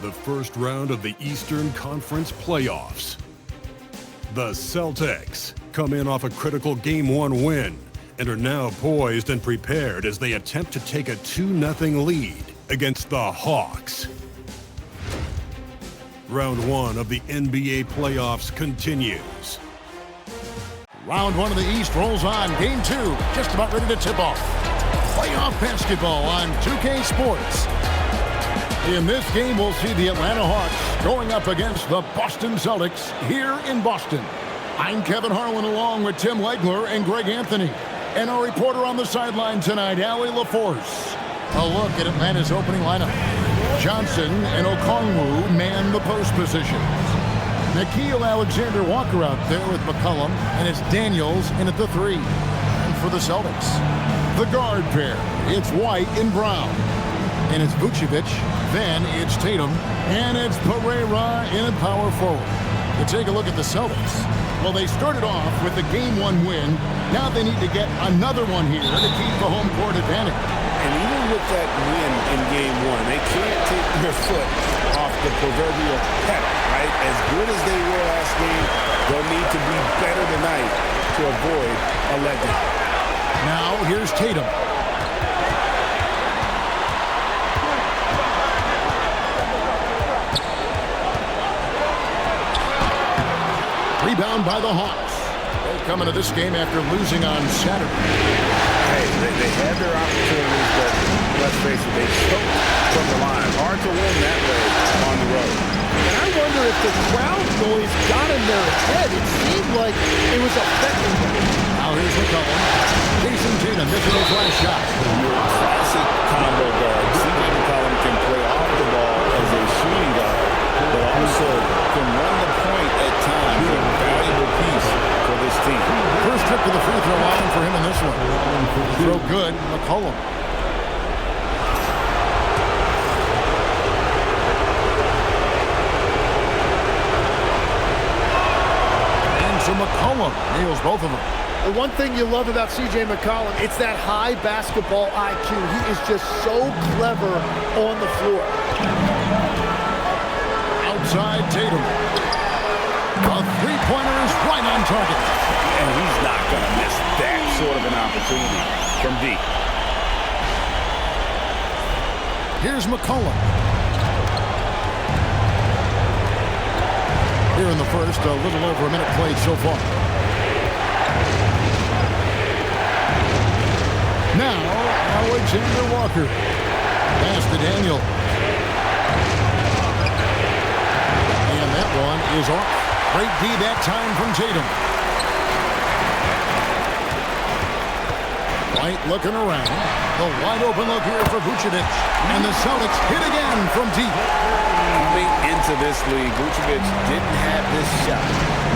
the first round of the Eastern Conference playoffs. The Celtics come in off a critical Game 1 win and are now poised and prepared as they attempt to take a 2-0 lead against the Hawks. Round 1 of the NBA playoffs continues. Round 1 of the East rolls on. Game 2 just about ready to tip off. Playoff basketball on 2K Sports. In this game, we'll see the Atlanta Hawks going up against the Boston Celtics here in Boston. I'm Kevin Harlan along with Tim Legler and Greg Anthony. And our reporter on the sideline tonight, Allie LaForce. A look at Atlanta's opening lineup. Johnson and Okongwu man the post positions. Nickeil Alexander-Walker out there with McCollum, and it's Daniels in at the 3. And for the Celtics, the guard pair, it's White and Brown. And it's Vucevic, then it's Tatum, and it's Pereira in at power forward. To take a look at the Celtics, well, they started off with the Game 1 win. Now they need to get another one here to keep the home court advantage. And even with that win in Game 1, they can't take their foot off the proverbial pedal, right? As good as they were last game, they'll need to be better tonight to avoid a letdown. Now here's Tatum. Rebound by the Hawks. They come into this game after losing on Saturday. Hey, they had their opportunities, but let's face it, they choked from the line. Hard to win that way on the road. And I wonder if the crowd noise got in their head. It seemed like it was affecting them. Now here's McCollum. Jason Tatum missing his last shot. Your classic combo guard. C.J. McCollum can play off the ball as a shooting guard, but also can run the point at times. A valuable piece for this team. First trip to the free throw line for him in this one. Throw good, McCollum. And to McCollum. Nails both of them. The one thing you love about C.J. McCollum, it's that high basketball IQ. He is just so clever on the floor. Outside Tatum. A three-pointer is right on target. And he's not going to miss that sort of an opportunity from deep. Here's McCollum. Here in the first, a little over a minute played so far. Now, Alexander Walker. Pass to Daniel. And that one is off. Great D that time from Tatum. White looking around. The wide open look here for Vucevic. And the Celtics hit again from deep. Coming into this league, Vucevic didn't have this shot.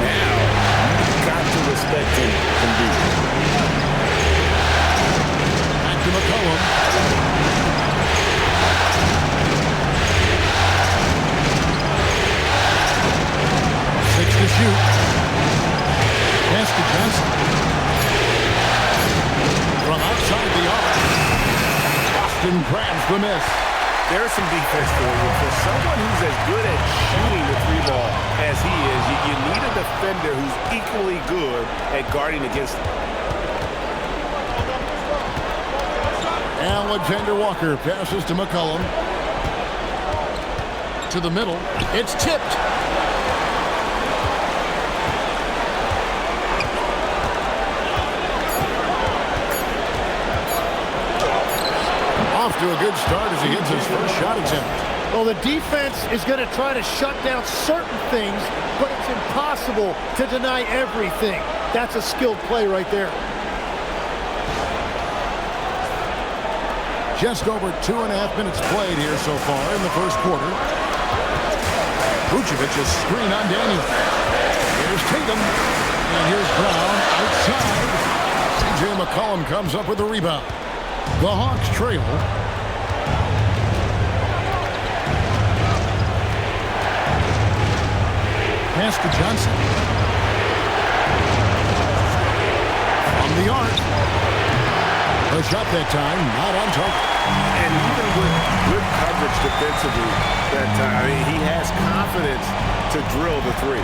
Now, you've got to respect him from deep. Back to McCollum. 6 to shoot. Pass to Johnson. From outside the arc. Boston grabs the miss. There's some defense for you. For someone who's as good at shooting the three ball as he is, you need a defender who's equally good at guarding against him. Alexander Walker passes to McCollum. To the middle. It's tipped. Off to a good start as he hits his first shot attempt. Well, the defense is going to try to shut down certain things, but it's impossible to deny everything. That's a skilled play right there. Just over 2.5 minutes played here so far in the first quarter. Vucevic is screen on Daniel. Here's Tatum. And here's Brown outside. C.J. McCollum comes up with the rebound. The Hawks trail. Pass to Johnson. From the arc. A shot that time, not on target. And even with good coverage defensively, that time. He has confidence to drill the three.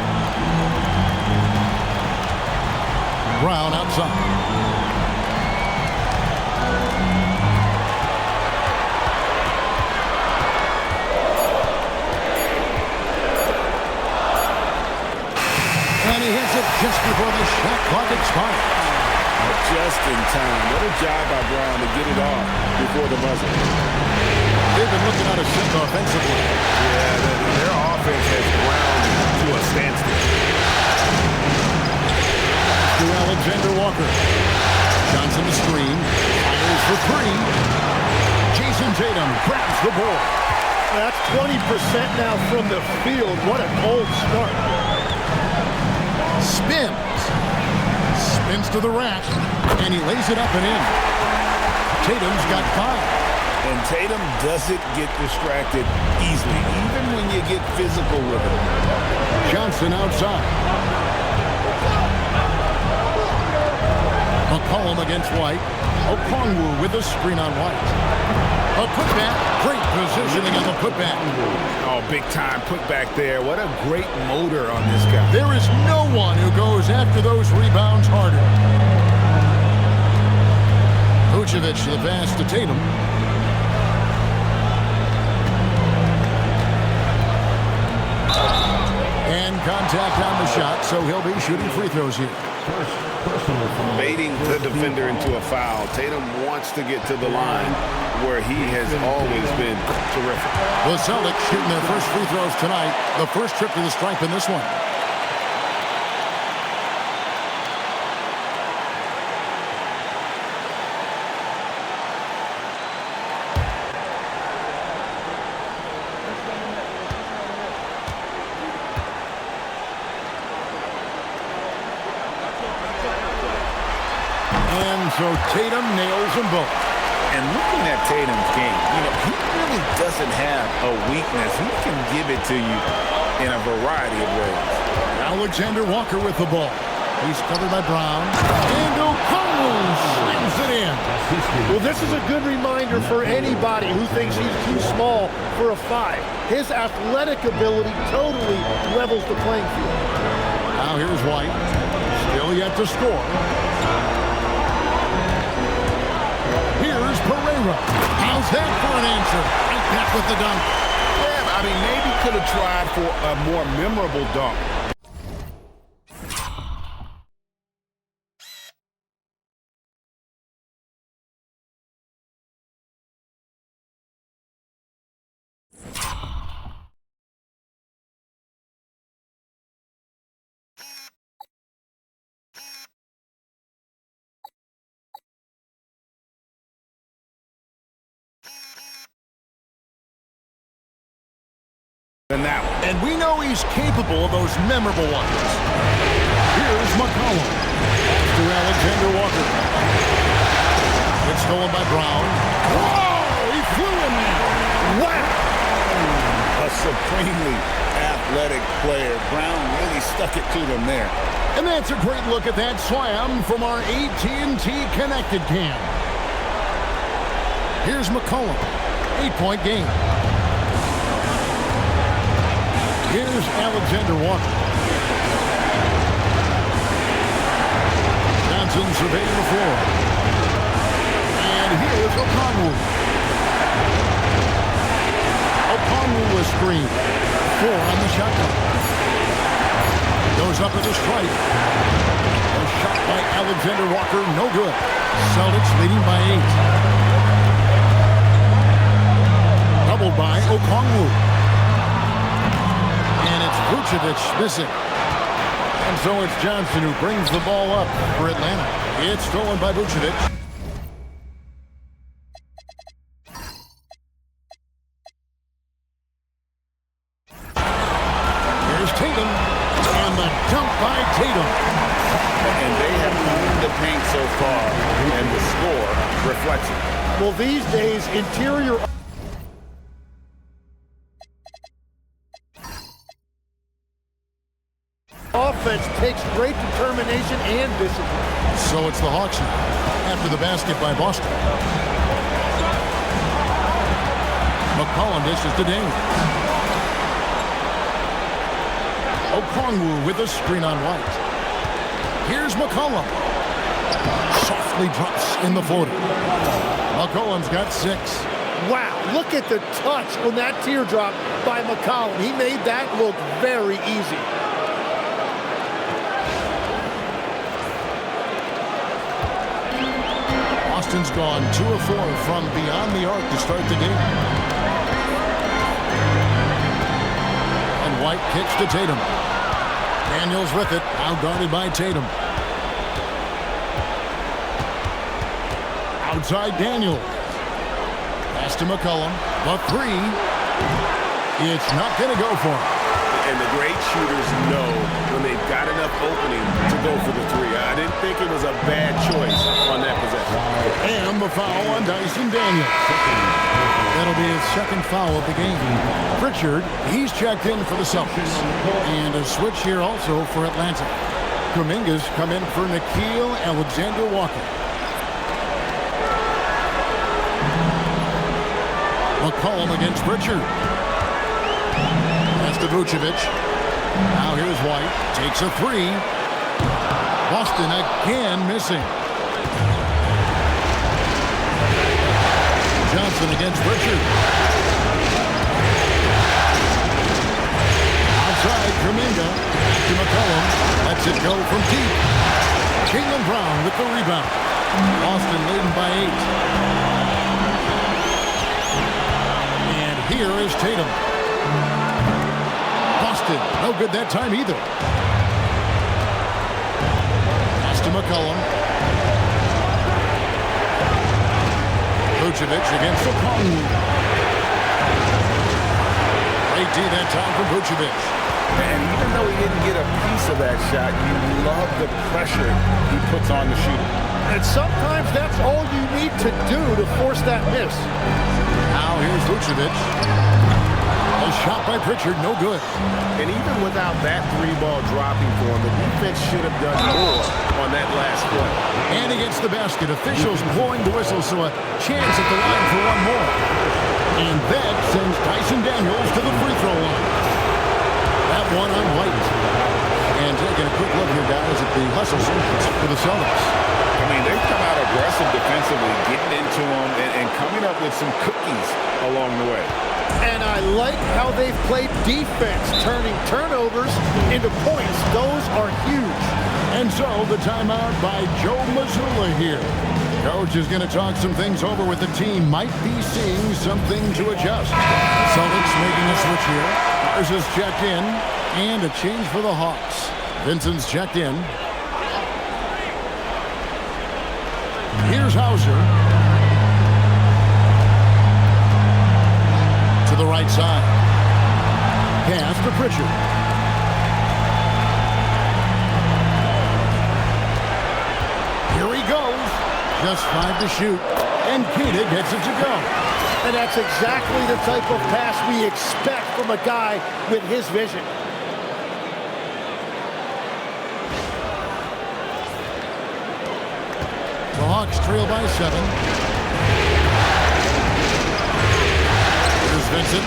Brown outside. And he hits it just before the shot clock expires. Just in time. What a job by Brown to get it off before the buzzer. They've been looking out of sync offensively. Yeah, their offense has ground to a standstill. To Alexander Walker. Johnson the screen. Fires for three. Jason Tatum grabs the ball. That's 20% now from the field. What a cold start. Spins. Spins to the rack. And he lays it up and in. Tatum's got 5. And Tatum doesn't get distracted easily, even when you get physical with him. Johnson outside. McCollum against White. Okongwu with the screen on White. A putback. Great positioning on the putback. Oh, big time putback there. What a great motor on this guy. There is no one who goes after those rebounds harder. Vucevic to the pass to Tatum. And contact on the shot, so he'll be shooting free throws here. Baiting the defender into a foul. Tatum wants to get to the line where he has always been terrific. The Celtics shooting their first free throws tonight. The first trip to the stripe in this one. So Tatum nails them both. And looking at Tatum's game, he really doesn't have a weakness. He can give it to you in a variety of ways. Alexander Walker with the ball. He's covered by Brown. And Okongwu slams it in. Well, this is a good reminder for anybody who thinks he's too small for a 5. His athletic ability totally levels the playing field. Now here's White. Still yet to score. Pereira. How's that for an answer? Right back with the dunk. Yeah, maybe could have tried for a more memorable dunk. And we know he's capable of those memorable ones. Here's McCollum. To Alexander Walker. It's stolen by Brown. Whoa! He flew in there. Wow! A supremely athletic player. Brown really stuck it to them there. And that's a great look at that slam from our AT&T Connected Cam. Here's McCollum. 8-point game. Here's Alexander Walker. Johnson surveying the floor. And here's Okongwu. Okongwu was screened. 4 on the shot clock. Goes up at the stripe. A shot by Alexander Walker, no good. Celtics leading by 8. Doubled by Okongwu. Vucevic missing. And so it's Johnson who brings the ball up for Atlanta. It's stolen by Vucevic. Here's Tatum. And the dunk by Tatum. And they have owned the paint so far. And the score reflects it. Well, these days, interior offense takes great determination and discipline. So it's the Hawks now, after the basket by Boston. McCollum dishes to Daniels. Okongwu with a screen on White. Here's McCollum. Softly drops in the 40. McCollum's got 6. Wow, look at the touch on that teardrop by McCollum. He made that look very easy. Boston's gone 2 of 4 from beyond the arc to start the game. And White kicks to Tatum. Daniels with it, now guarded by Tatum. Outside Daniels. Pass to McCollum. The 3. It's not going to go for him. And the great shooters know when they've got enough opening to go for the 3. I didn't think it was a bad choice on that possession. And the foul on Dyson Daniels. That'll be his second foul of the game. Pritchard, he's checked in for the Celtics. And a switch here also for Atlanta. Kuminga's come in for Nickeil Alexander-Walker. McCollum against Pritchard. That's to Vucevic. Now here's White. Takes a 3. Boston again missing. Johnson against Pritchard. Outside Kuminga. Back to McCollum. Lets it go from deep. Jaylen Brown with the rebound. Boston leading by 8. And here is Tatum. Boston, no good that time either. Pass to McCollum. Vucevic against Okongwu. Great D that time from Vucevic. And even though he didn't get a piece of that shot, you love the pressure he puts on the shooter. And sometimes that's all you need to do to force that miss. Now here's Vucevic. A shot by Pritchard, no good. And even without that 3-ball dropping for him, the defense should have done more on that last play. And he gets the basket. Officials blowing the whistle, so a chance at the line for one more. And that sends Dyson Daniels to the free throw line. That one on White. And taking a quick look here, guys, at the hustle for the Celtics. I mean, they've come out aggressive defensively, getting into them and coming up with some cookies along the way. And I like how they've played defense, turning turnovers into points. Those are huge. And so the timeout by Joe Mazzulla here. Coach is going to talk some things over with the team. Might be seeing something to adjust. Celtics making a switch here. Mars is checked in. And a change for the Hawks. Vincent's checked in. Here's Hauser. To the right side. Pass to Pritchard. Here he goes. Just 5 to shoot. And Keita gets it to go. And that's exactly the type of pass we expect from a guy with his vision. The Hawks trail by 7. Here's Vincent.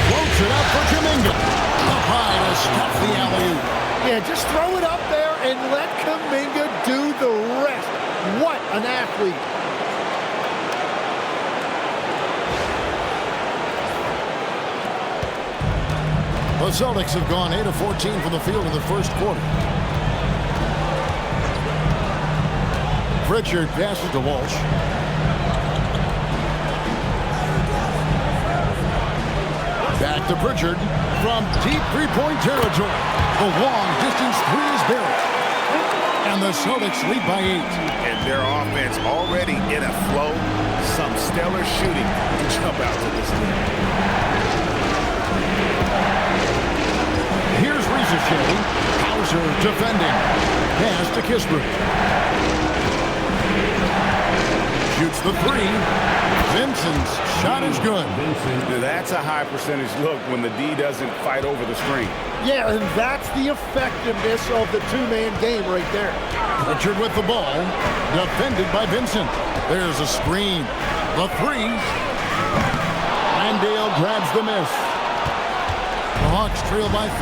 Floats it up for Kuminga. Up high to stuff the alley-oop. Yeah, just throw it up there and let Kuminga do the rest. What an athlete. The Celtics have gone 8 of 14 from the field in the first quarter. Pritchard passes to Walsh. Back to Pritchard from deep three-point territory. The long-distance 3 is buried. And the Celtics lead by 8. And their offense already in a flow. Some stellar shooting to jump out to this lead. Here's Ricochet. Hauser defending. Pass to Kispert. Shoots the 3. Vincent's shot is good. That's a high percentage look when the D doesn't fight over the screen. Yeah, and that's the effectiveness of the two-man game right there. Pritchard with the ball. Defended by Vincent. There's a screen. The 3. Landale grabs the miss. The Hawks trail by 5.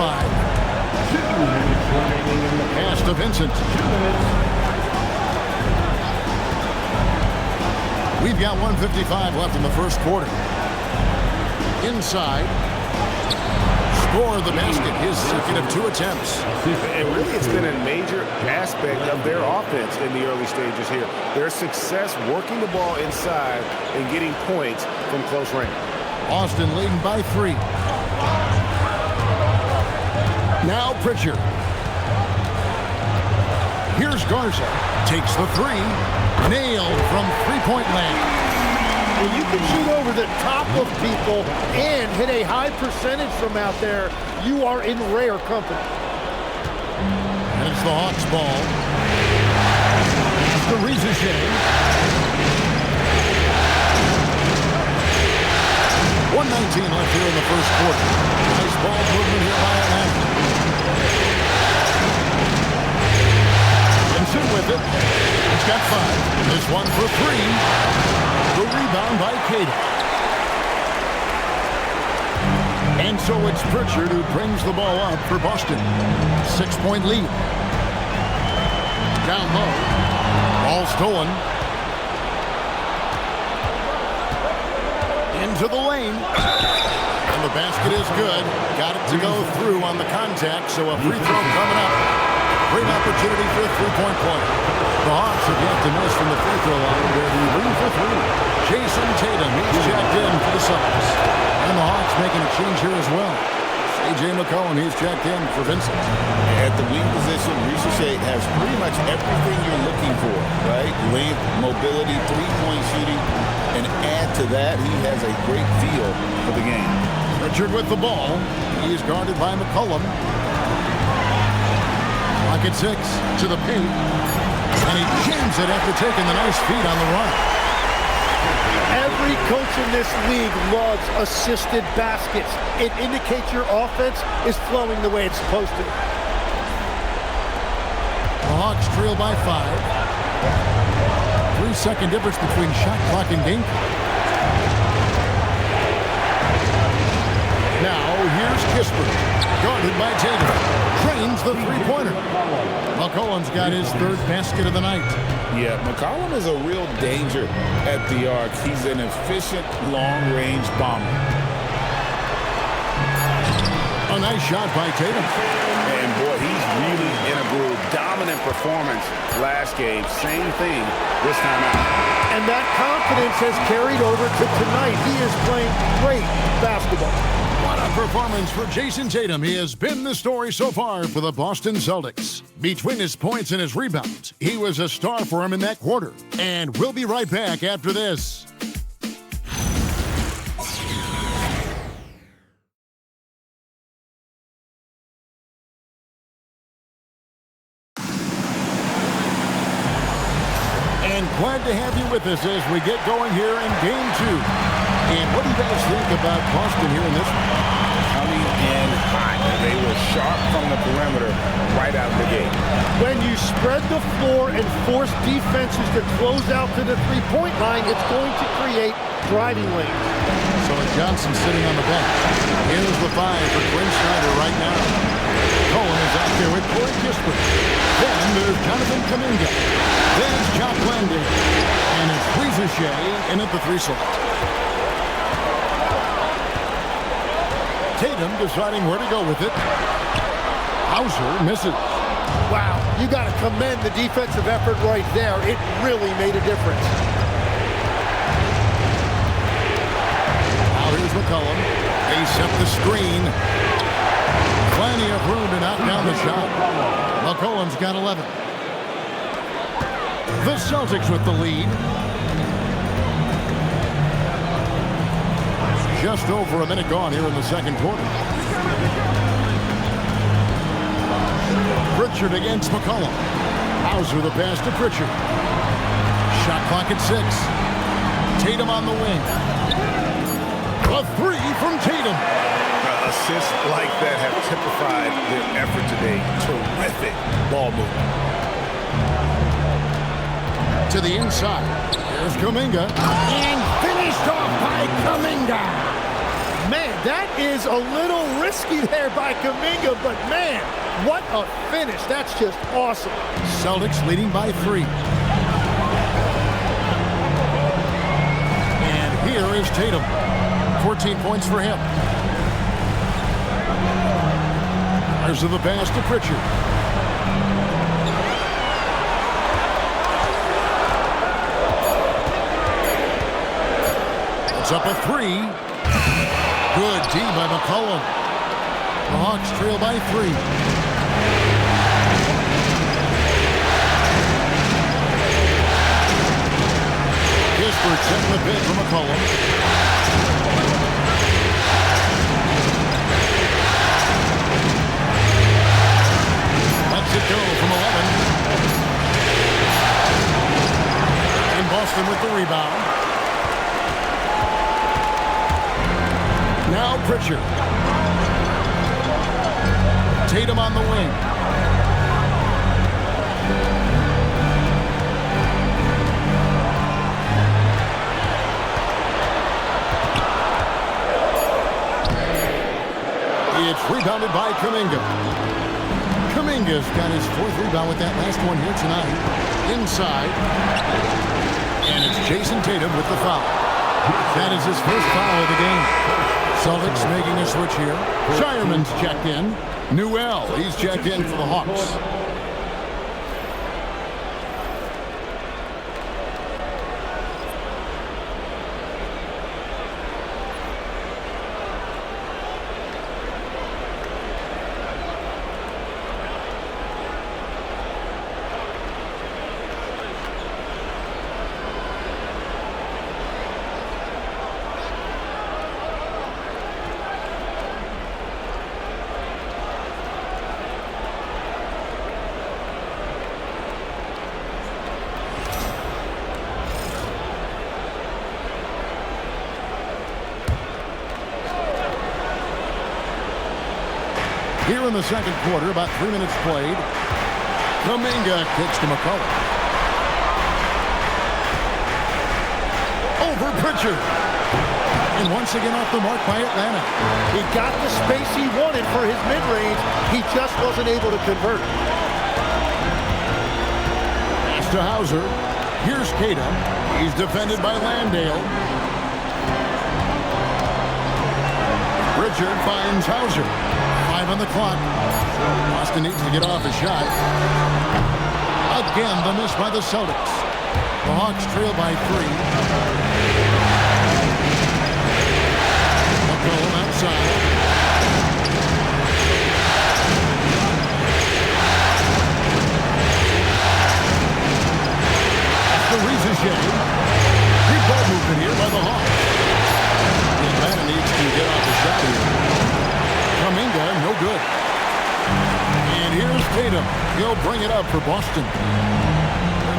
2 minutes remaining in the Pass to Vincent. 2 minutes. We've got 1:55 left in the first quarter. Inside. Score the basket. His second of 2 attempts. And really, it's been a major aspect of their offense in the early stages here. Their success working the ball inside and getting points from close range. Boston leading by 3. Now Pritchard. Here's Garza. Takes the 3. Nailed from three-point land. When you can shoot over the top of people and hit a high percentage from out there, you are in rare company. And it's the Hawks ball. To Rizichet. 1:19 left here in the first quarter. Nice ball movement here by Atlanta. Vincent with it. He's got 5. This one for 3. The rebound by Cato. And so it's Pritchard who brings the ball up for Boston. 6-point lead. Down low. Ball stolen. Into the lane. And the basket is good. Got it to go through on the contact, so a free throw coming up. Great opportunity for a three-point play. The Hawks have yet to miss from the free throw line. They're 3 for 3. Jason Tatum, he's checked in for the Celtics. And the Hawks making a change here as well. A.J. McCollum, he's checked in for Vincent. At the wing position, Rizichet has pretty much everything you're looking for, right? Length, mobility, three-point shooting, and add to that, he has a great feel for the game. Pritchard with the ball. He's guarded by McCollum. Clock at 6 to the paint. And he jams it after taking the nice feed on the run. Every coach in this league loves assisted baskets. It indicates your offense is flowing the way it's supposed to. The Hawks trail by 5. 3-second difference between shot clock and game clock. Now here's Kispert, guarded by Tatum. Trains the three-pointer. McCollum's got his 3rd basket of the night. Yeah, McCollum is a real danger at the arc. He's an efficient long-range bomber. A nice shot by Tatum. And boy, he's really in a groove. Dominant performance last game. Same thing this time out. And that confidence has carried over to tonight. He is playing great basketball. What a performance for Jason Tatum. He has been the story so far for the Boston Celtics. Between his points and his rebounds, he was a star for him in that quarter. And we'll be right back after this. And glad to have you with us as we get going here in Game 2. And what do you guys think about Boston here in this one? Coming in hot. They were sharp from the perimeter right out of the gate. When you spread the floor and force defenses to close out to the three-point line, it's going to create driving lanes. So Johnson sitting on the bench. Here's the 5 for Quinn Snyder right now. Cohen is out there with Corey Kispert. Then there's Jonathan Kuminga. There's Jock Landale. And it's Rizichet in at the 3 slot. Tatum deciding where to go with it. Hauser misses. Wow, you got to commend the defensive effort right there. It really made a difference. Now here's McCollum. They set the screen. Plenty of room to knock down the shot. McCollum's got 11. The Celtics with the lead. Just over a minute gone here in the second quarter. Pritchard against McCollum. Hauser the pass to Pritchard. Shot clock at 6. Tatum on the wing. A 3 from Tatum. Assists like that have typified their effort today. Terrific ball movement. To the inside. There's Kuminga. And finished off by Kuminga. Man, that is a little risky there by Kuminga, but man, what a finish. That's just awesome. Celtics leading by 3. And here is Tatum. 14 points for him. There's the pass to Pritchard. It's up a 3. Good D by McCollum. The Hawks trail by 3. Kispert setting the bid for McCollum. Lets it go from 11. And Boston with the rebound. Now Pritchard. Tatum on the wing. It's rebounded by Kuminga. Kuminga's got his 4th rebound with that last one here tonight. Inside. And it's Jason Tatum with the foul. That is his first foul of the game. Celtics making a switch here. Shireman's checked in. Newell, he's checked in for the Hawks. Here in the second quarter, about 3 minutes played. Kuminga kicks to McCollum. Over Pritchard. And once again off the mark by Atlanta. He got the space he wanted for his mid-range. He just wasn't able to convert. Pass to Hauser. Here's Cada. He's defended by Landale. Pritchard finds Hauser. 5 on the clock. Boston needs to get off a shot. Again, the miss by the Celtics. The Hawks trail by 3. McCollum outside. That's the Ricochet. Big ball movement here by the Hawks. Atlanta needs to get off the shot here. Kuminga, no good. And here's Tatum. He'll bring it up for Boston.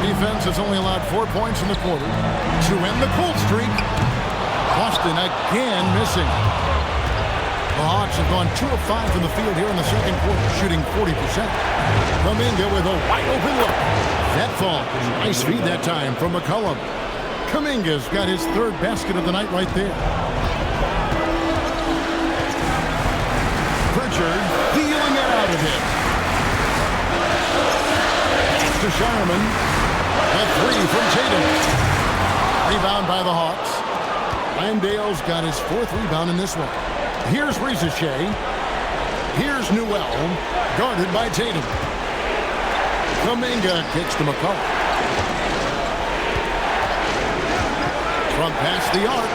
The defense has only allowed 4 points in the quarter to end the cold streak. Boston again missing. The Hawks have gone 2 of 5 from the field here in the second quarter, shooting 40%. Kuminga with a wide open look. That falls. Nice feed that time from McCollum. Kuminga's got his 3rd basket of the night right there. Pritchard dealing it out of him. Pass to Shireman. A 3 from Tatum. Rebound by the Hawks. Landale's got his 4th rebound in this one. Here's Ricochet. Here's Newell. Guarded by Tatum. Kuminga kicks to McCollum. From past the arc.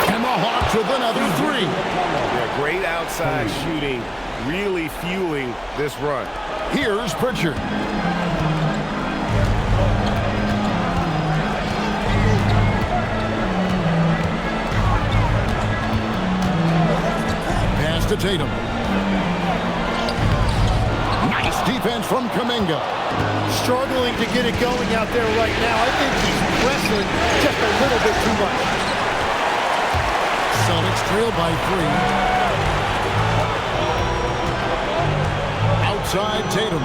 And the Hawks with another 3. Yeah, great outside shooting, really fueling this run. Here's Pritchard. Pass to Tatum. Nice defense from Kuminga. Struggling to get it going out there right now. I think he's pressing just a little bit too much. Celtics trail by 3. Outside Tatum.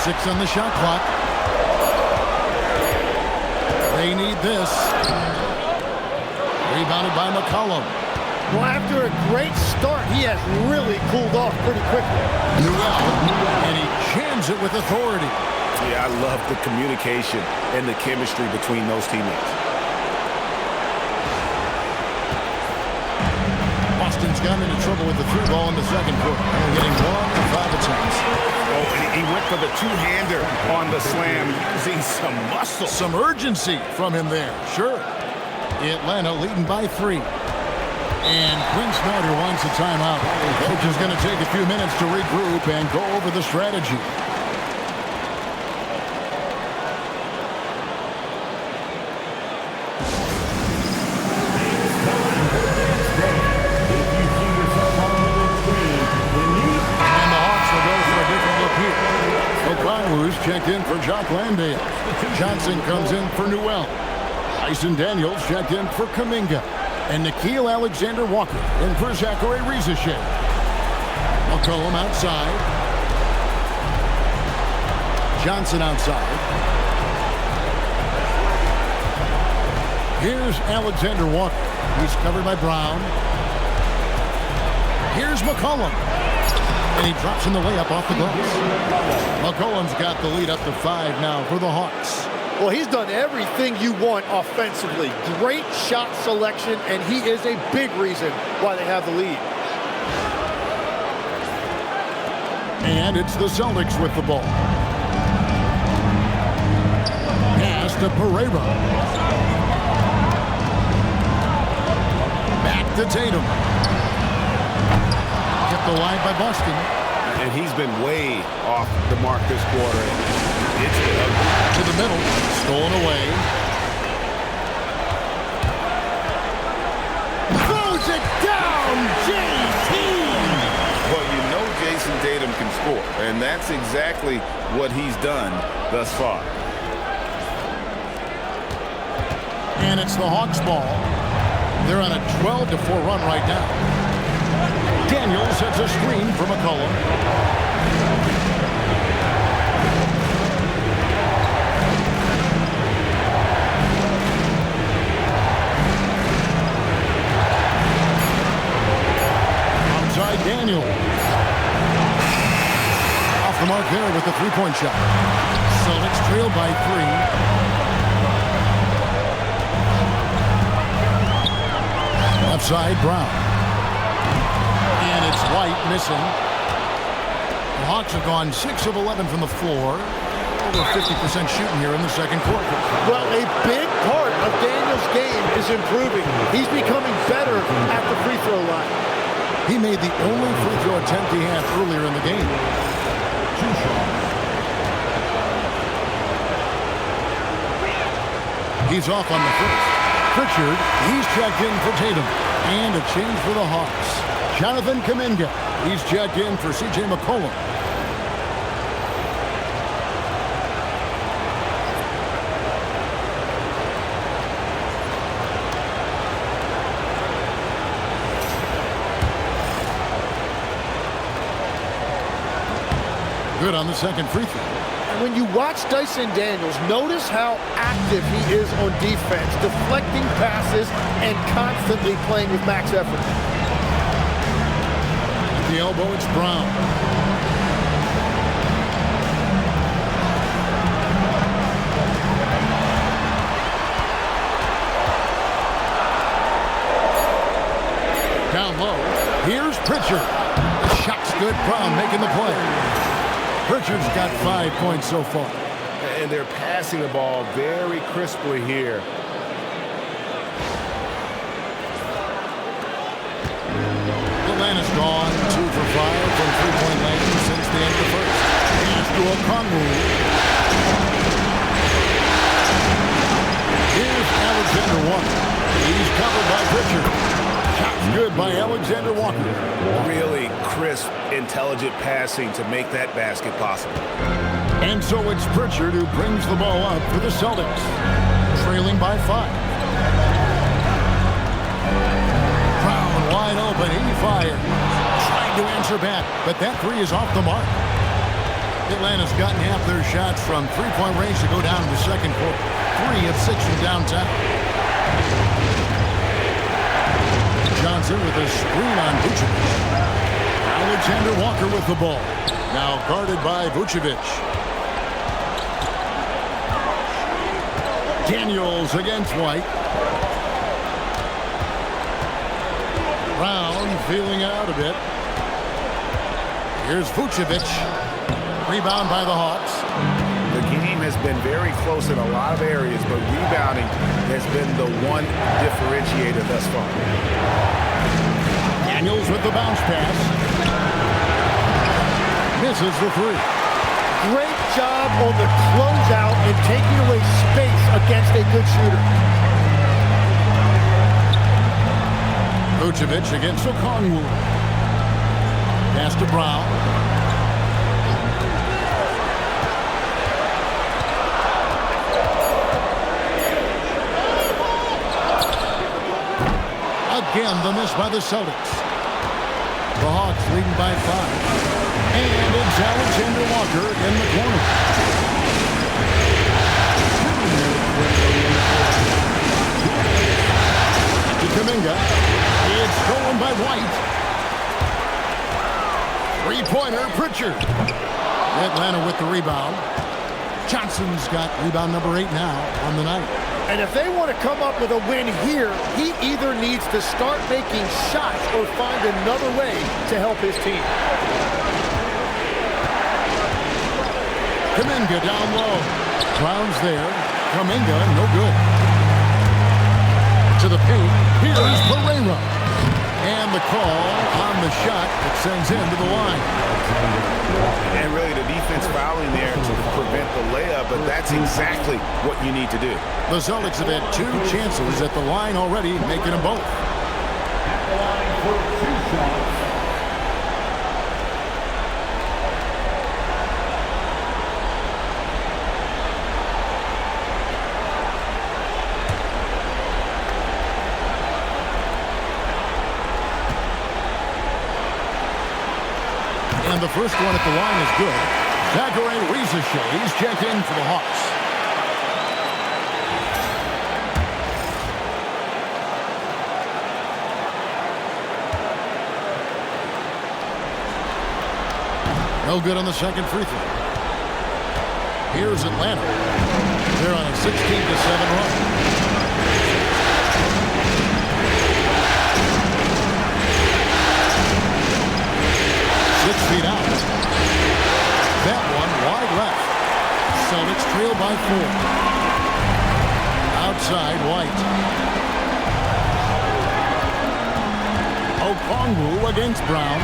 6 on the shot clock. They need this. Rebounded by McCollum. Well, after a great start, he has really cooled off pretty quickly. And he jams it with authority. Yeah, I love the communication and the chemistry between those teammates. Boston's gotten into trouble with the through ball in the second quarter. They're getting 1 of 5 attempts. Oh, and he went for the two-hander on the slam, using some muscle. Some urgency from him there, sure. Atlanta leading by 3. And Quinn Snyder wants a timeout. Coach is going to take a few minutes to regroup and go over the strategy. And the Hawks will go for a different look here. O'Connor's checked in for Jock Landale. Johnson comes in for Newell. Tyson Daniels checked in for Kuminga. And Nickeil Alexander-Walker in for Zachary Rizachet. McCollum outside. Johnson outside. Here's Alexander-Walker. He's covered by Brown. Here's McCollum. And he drops in the layup off the glass. McCollum's got the lead up to 5 now for the Hawks. Well, he's done everything you want offensively. Great shot selection, and he is a big reason why they have the lead. And it's the Celtics with the ball. Pass to Pereira. Back to Tatum. Kept alive by Boston. And he's been way off the mark this quarter. It's been ugly. To the middle. Stolen away. Throws it down, JT! Well, you know Jason Tatum can score, and that's exactly what he's done thus far. And it's the Hawks ball. They're on a 12-4 run right now. Daniels sets a screen for McCollum. Outside Daniel. Off the mark there with the three-point shot. Celtics trail by 3. Outside Brown. And it's White missing. The Hawks have gone 6 of 11 from the floor. Over 50% shooting here in the second quarter. Well, a big part of Daniel's game is improving. He's becoming better at the free throw line. He made the only free throw attempt he had earlier in the game. He's off on the first. Pritchard, he's checked in for Tatum. And a change for the Hawks. Jonathan Kuminga, he's checked in for C.J. McCollum. Good on the second free throw. When you watch Dyson Daniels, notice how active he is on defense, deflecting passes and constantly playing with max effort. At the elbow, it's Brown. Down low, here's Pritchard. The shot's good, Brown making the play. Pritchard's got 5 points so far. And they're passing the ball very crisply here. Atlanta's gone 2 for 5 from three-point land since the end of the first. Pass to O'Connell. Here's Alexander-Walker. He's covered by Pritchard. Shot's good by Alexander-Walker. Really crisp, intelligent passing to make that basket possible. And so it's Pritchard who brings the ball up for the Celtics. Trailing by 5. Brown wide open. He fired. Trying to answer back, but that three is off the mark. Atlanta's gotten half their shots from three-point range to go down in the second quarter. 3 of 6 from downtown. Johnson with a screen on Vucevic. Alexander Walker with the ball. Now guarded by Vucevic. Daniels against White. Brown feeling out a bit. Here's Vucevic. Rebound by the Hawks. The game has been very close in a lot of areas, but rebounding has been the one differentiator thus far. Daniels with the bounce pass. Misses the three. Great job on the closeout and taking away space against a good shooter. Vucevic against Okongwu. Pass to Brown. Again, the miss by the Celtics. The Hawks leading by 5. And it's Alexander Walker in the corner. To Kuminga. It's stolen by White. Three-pointer, Pritchard. Atlanta with the rebound. Johnson's got rebound number 8 now on the night. And if they want to come up with a win here, he either needs to start making shots or find another way to help his team. Kuminga down low. Brown's there. Kuminga, no good. To the paint. Here's Pereira. And the call on the shot that sends him to the line. And really the defense fouling there to prevent the layup, but that's exactly what you need to do. The Celtics have had 2 chances at the line already, making them both. At the line for 2 shots. And the first one at the line is good. Zachary Rizachet check in for the Hawks. No good on the second free throw. Here's Atlanta. They're on a 16-7 run. 6 feet out. That one wide left. Celtics trail by 4. Outside, White. Okongwu against Brown.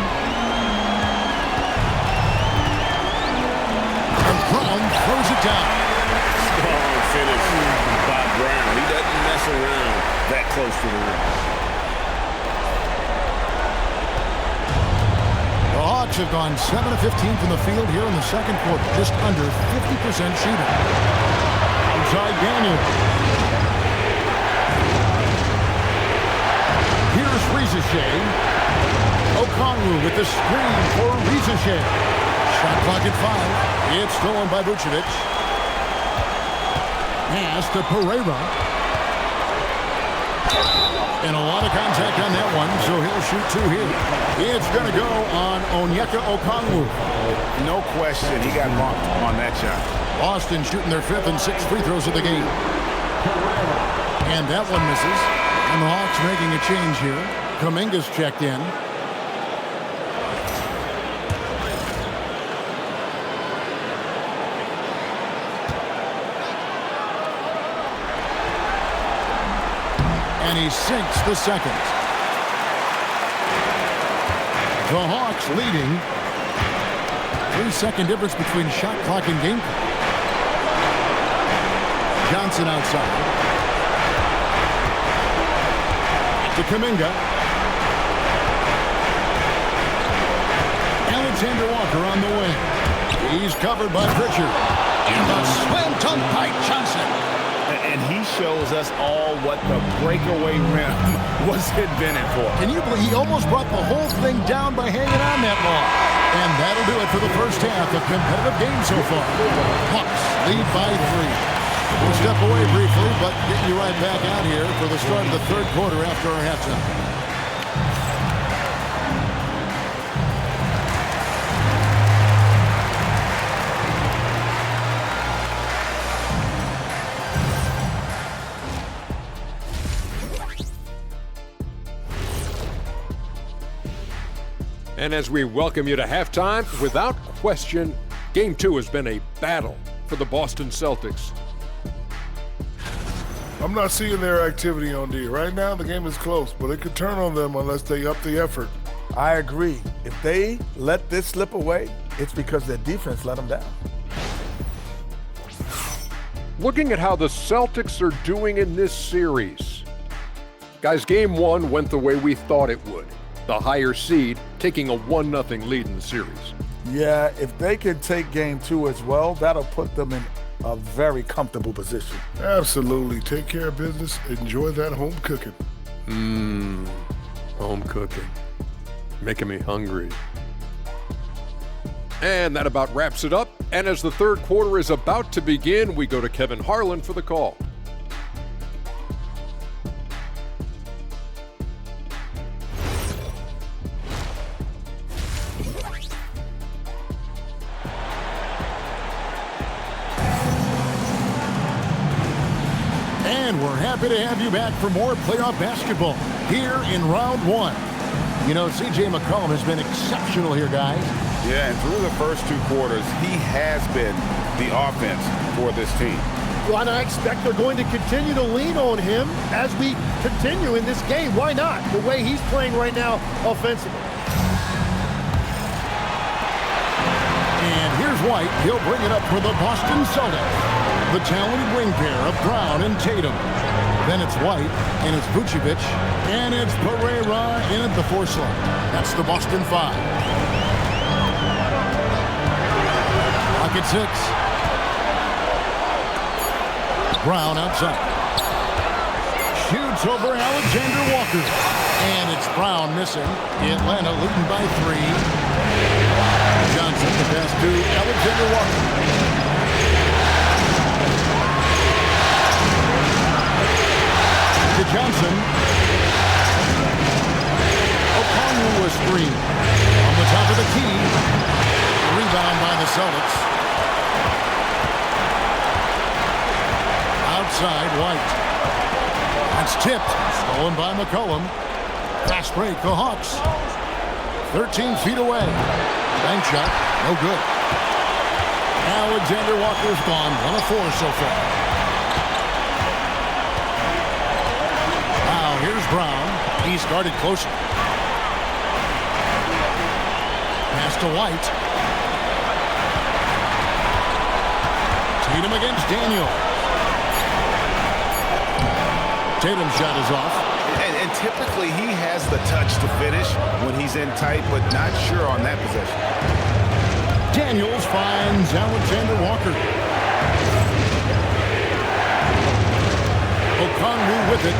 And Brown throws it down. Strong finish by Brown. He doesn't mess around that close to the rim. The Hawks have gone 7 of 15 from the field here in the second quarter, just under 50% shooting. Outside Daniel. Here's Rizachet. Okongwu with the screen for Rizachet. Shot clock at 5. It's stolen by Vucevic. Pass to Pereira. And a lot of contact on that one, so he'll shoot 2 here. It's going to go on Onyeka Okongwu. No question, he got bumped on that shot. Boston shooting their 5th and 6th free throws of the game. And that one misses. And the Hawks making a change here. Kuminga's checked in. And he sinks the second. The Hawks leading. 3-second difference between shot clock and game clock. Johnson outside. To Kuminga. Alexander Walker on the wing. He's covered by Pritchard. And the slam dunk by Johnson. And he shows us all what the breakaway rim was invented for. Can you believe he almost brought the whole thing down by hanging on that long? And that'll do it for the first half of competitive game so far. Hawks lead by 3. We'll step away briefly, but get you right back out here for the start of the third quarter after our halftime. And as we welcome you to halftime, without question, Game 2 has been a battle for the Boston Celtics. I'm not seeing their activity on D. Right now, the game is close, but it could turn on them unless they up the effort. I agree. If they let this slip away, it's because their defense let them down. Looking at how the Celtics are doing in this series. Guys, Game 1 went the way we thought it would. The higher seed taking a 1-0 lead in the series. Yeah, if they can take Game 2 as well, that'll put them in a very comfortable position. Absolutely. Take care of business. Enjoy that home cooking. Home cooking. Making me hungry. And that about wraps it up. And as the third quarter is about to begin, we go to Kevin Harlan for the call. And we're happy to have you back for more playoff basketball here in round 1. You know, C.J. McCollum has been exceptional here, guys. Yeah, and through the first 2 quarters, he has been the offense for this team. Well, and I expect they're going to continue to lean on him as we continue in this game. Why not? The way he's playing right now offensively. And here's White. He'll bring it up for the Boston Celtics. The talented wing pair of Brown and Tatum. Then it's White, and it's Vucevic, and it's Pereira in at the 4 slot. That's the Boston 5. Pocket 6. Brown outside. Shoots over Alexander Walker. And it's Brown missing. Atlanta leading by 3. Johnson the pass to Alexander Walker. To Johnson. O'Connell was screen. On the top of the key. Rebound by the Celtics. Outside, White. That's tipped. Stolen by McCollum. Fast break, the Hawks. 13 feet away. Bank shot, no good. Alexander Walker's gone. 1 of 4 so far. Here's Brown. He started closer. Pass to White. Tatum against Daniel. Tatum's shot is off. And typically he has the touch to finish when he's in tight, but not sure on that possession. Daniels finds Alexander Walker. O'Connell with it.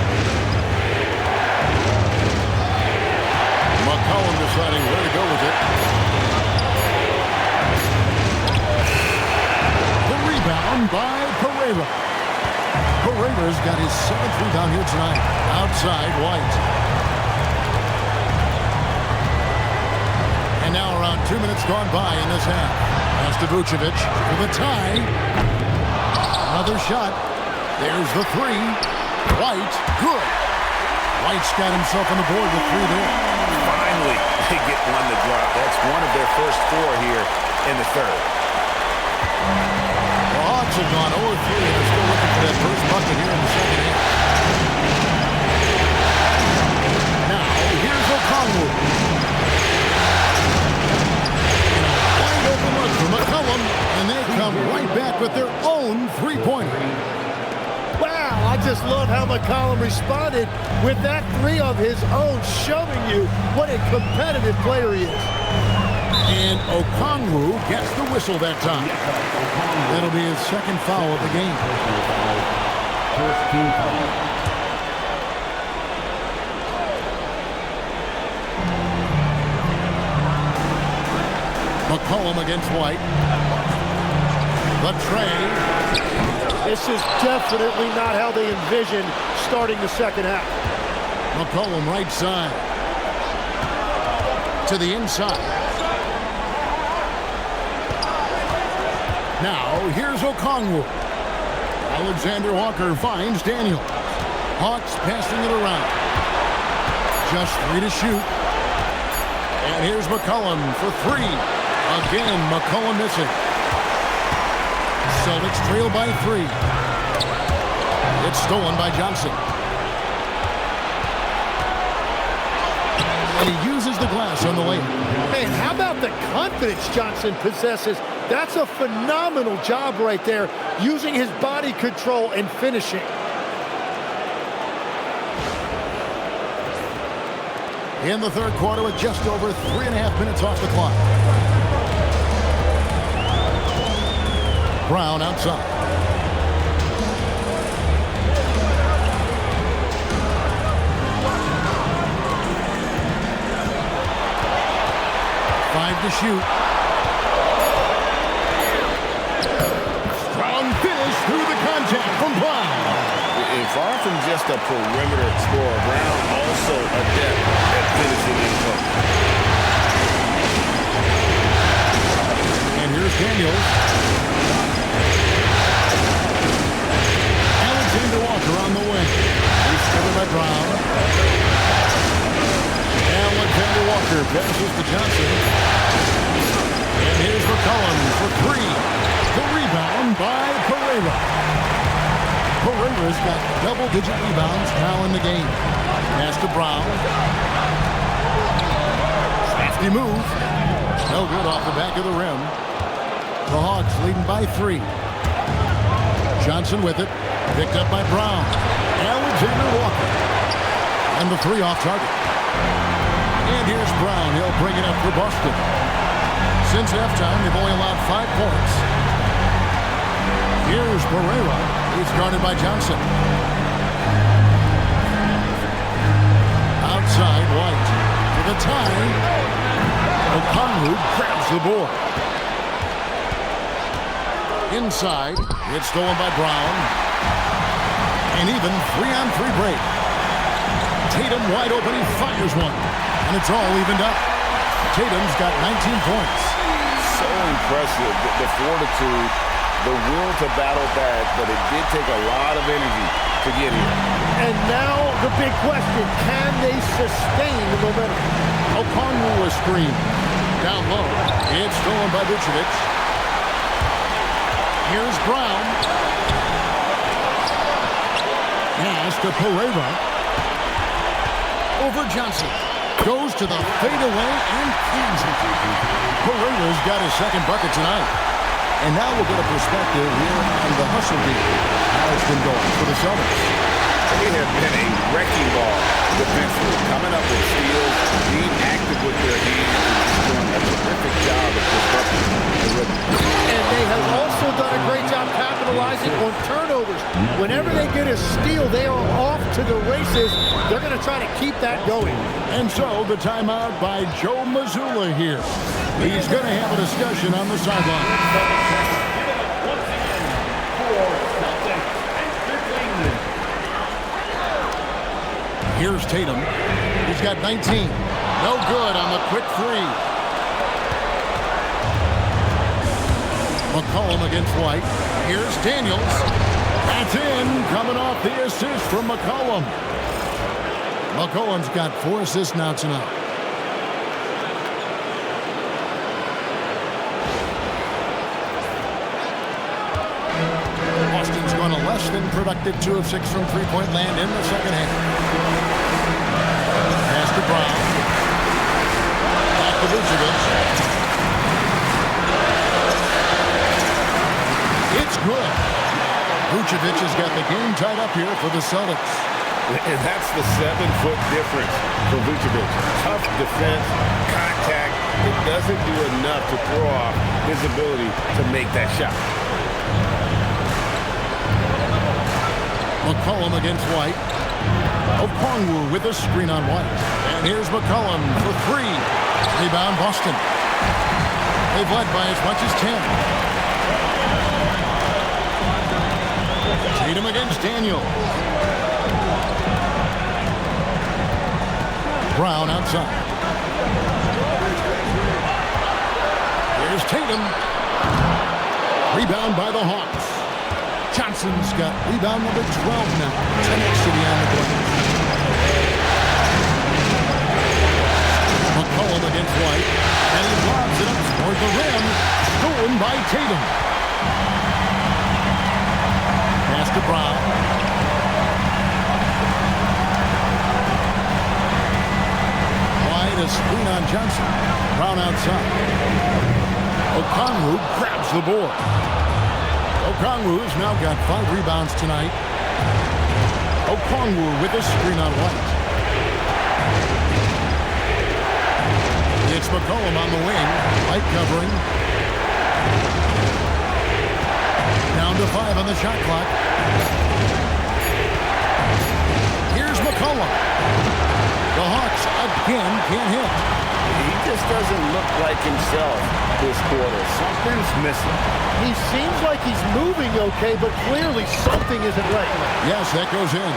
McCollum deciding where to go with it. The rebound by Pereira. Pereira's got his 7th rebound here tonight. Outside, White. And now around 2 minutes gone by in this half. Pass to Vucevic for the tie. Another shot. There's the 3. White, good. White's got himself on the board with 3 there. Finally, they get one to drop. That's one of their first 4 here in the third. The Hawks have gone 0-3 and are still looking for that first bucket here in the second half. Now, here's O'Connell. Wide open look for McCollum, and they come right back with their own 3-pointer. Wow, I just love how McCollum responded with that 3 of his own, showing you what a competitive player he is. And O'Connell gets the whistle that time. That'll be his 2nd foul of the game. First team foul. McCollum against White. The tray. This is definitely not how they envisioned starting the second half. McCollum right side. To the inside. Now, here's Okongwu. Alexander Walker finds Daniel. Hawks passing it around. Just 3 to shoot. And here's McCollum for 3. Again, McCollum missing. Celtics trail by 3. It's stolen by Johnson. And he uses the glass on the layup. Man, how about the confidence Johnson possesses? That's a phenomenal job right there, using his body control and finishing. In the third quarter with just over 3.5 minutes off the clock. Brown outside. Five to shoot. Strong finish through the contact from Brown. And far from just a perimeter scorer, Brown also adept at finishing in front. And here's Daniels. Alexander Walker on the wing. He's covered by Brown. Alexander Walker passes to Johnson. And here's McCollum for 3. The rebound by Pereira. Pereira's got double-digit rebounds now in the game. Pass to Brown. Crafty move. No good off the back of the rim. The Hawks leading by 3. Johnson with it. Picked up by Brown. Alexander Walker. And the 3 off target. And here's Brown. He'll bring it up for Boston. Since halftime, they've only allowed 5 points. Here's Pereira. He's guarded by Johnson. Outside, White. For the tie. Okongwu grabs the board. Inside. It's stolen by Brown. And even 3-on-3 break. Tatum wide open. He fires one. And it's all evened up. Tatum's got 19 points. So impressive. The fortitude, the will to battle back, but it did take a lot of energy to get here. And now the big question, can they sustain the momentum? Okongwu a screen. Down low. It's stolen by Vucevic. Here's Brown. Pass to Pereira. Over Johnson. Goes to the fadeaway and cans it. Pereira's got his second bucket tonight. And now we'll get a perspective here on the hustle beat. How it's been going for the Celtics. They have been a wrecking ball defensively, coming up with steals, being active with their hands, and doing a terrific job of disrupting the rhythm. And they have also done a great job capitalizing on turnovers. Whenever they get a steal, they are off to the races. They're going to try to keep that going. And so the timeout by Joe Mazzulla here. He's going to have a discussion on the sideline. Here's Tatum. He's got 19. No good on the quick 3. McCollum against White. Here's Daniels. That's in. Coming off the assist from McCollum. McCollum's got 4 assists now tonight. Boston's going to less than productive 2 of 6 from three-point land in the second half. Pass to Brown. Back to Vucevic. It's good. Vucevic has got the game tied up here for the Celtics. And that's the 7-foot difference for Vucevic. Tough defense, contact. It doesn't do enough to throw off his ability to make that shot. McCollum against White. Okongwu with a screen on White. And here's McCollum for 3. Rebound Boston. They've led by as much as 10. Tatum against Daniel. Brown outside. Here's Tatum. Rebound by the Hawks. Johnson's got rebound number 12 now. 10 City on the glass. McCollum against White. And he lobs it up toward the rim. Stolen by Tatum. Pass to Brown. White a screen on Johnson. Brown outside. Okongwu grabs the board. Okongwu's now got 5 rebounds tonight. Okongwu with a screen on White. It's McCollum on the wing. White covering. Down to 5 on the shot clock. Here's McCollum. The Hawks again can't hit. He just doesn't look like himself this quarter. Something's missing. He seems like he's moving okay, but clearly something isn't right. Yes, that goes in.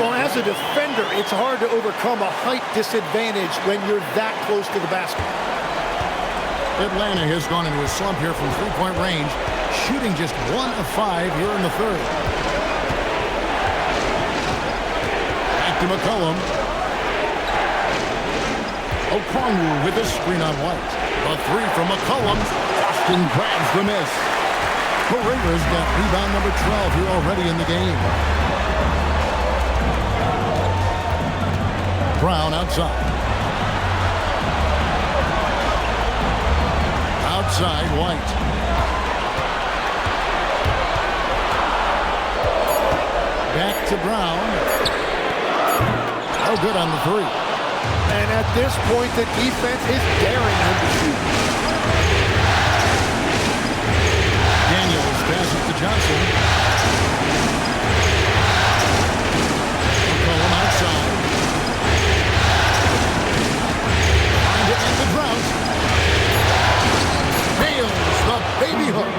Well, as a defender, it's hard to overcome a height disadvantage when you're that close to the basket. Atlanta has gone into a slump here from three-point range, shooting just 1 of 5 here in the third. Back to McCollum. Okongwu with a screen on White. A 3 from McCollum. Boston grabs the miss. Pereira's got rebound number 12 here already in the game. Brown outside. Outside White. Back to Brown. Oh, good on the 3. And at this point, the defense is daring him to shoot. Daniels passes to Johnson. McCollum outside. Trying to end the drought. Nails the baby hook.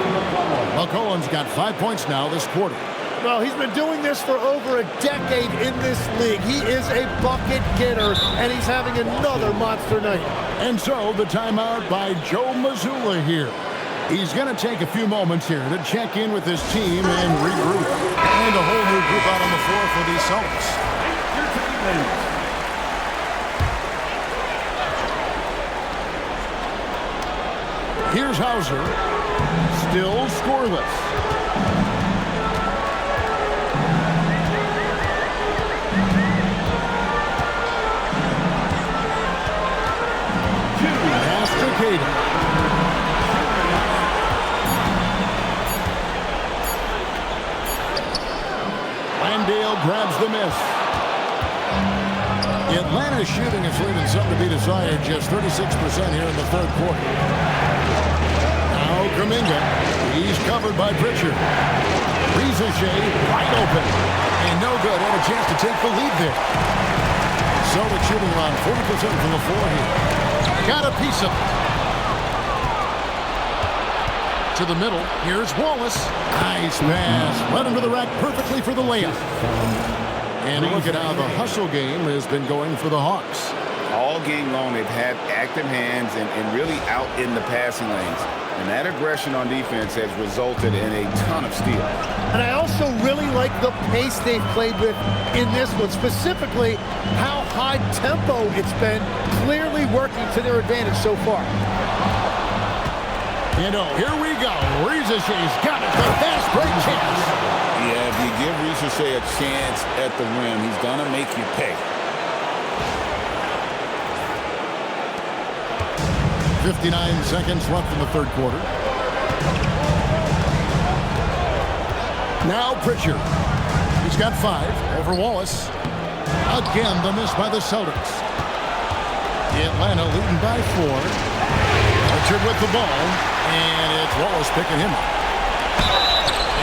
McCollum's got 5 points now this quarter. Well, he's been doing this for over a decade in this league. He is a bucket getter, and he's having another monster night. And so the timeout by Joe Mazzulla here. He's going to take a few moments here to check in with his team and regroup. And a whole new group out on the floor for these Celtics. Here's Hauser. Still scoreless. Landale grabs the miss. Atlanta's shooting is leaving something to be desired, just 36% here in the third quarter. Now Kuminga, he's covered by Pritchard. Rizachet wide open, and no good. Had a chance to take the lead there. Celtics shooting around 40% from the floor here. Got a piece of it. To the middle. Here's Wallace. Nice pass. Led him to the rack perfectly for the layup. And look at how the hustle game has been going for the Hawks. All game long, they've had active hands and really out in the passing lanes. And that aggression on defense has resulted in a ton of steals. And I also really like the pace they've played with in this one, specifically how high tempo it's been, clearly working to their advantage so far. And oh, here we go. Rizashay's got it. The fast break chance. Yeah, if you give Rizashay a chance at the rim, he's going to make you pay. 59 seconds left in the third quarter. Now Pritchard. He's got 5 over Wallace. Again, the miss by the Celtics. Atlanta leading by 4. Pritchard with the ball. And it's Wallace picking him up.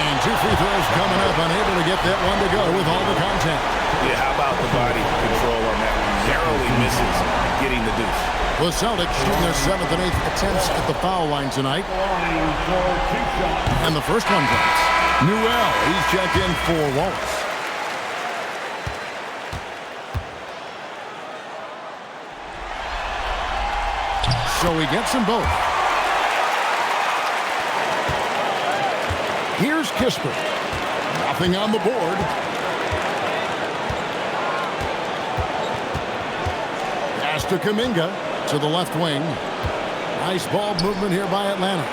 And 2 free throws coming up. Unable to get that one to go with all the contact. Yeah, how about the body control on that one? Narrowly misses getting the deuce. The Celtics shooting their 7th and 8th attempts at the foul line tonight. And the first one drops. Newell, he's checked in for Wallace. So he gets them both. Here's Kisper. Nothing on the board. Pass to Kuminga to the left wing. Nice ball movement here by Atlanta.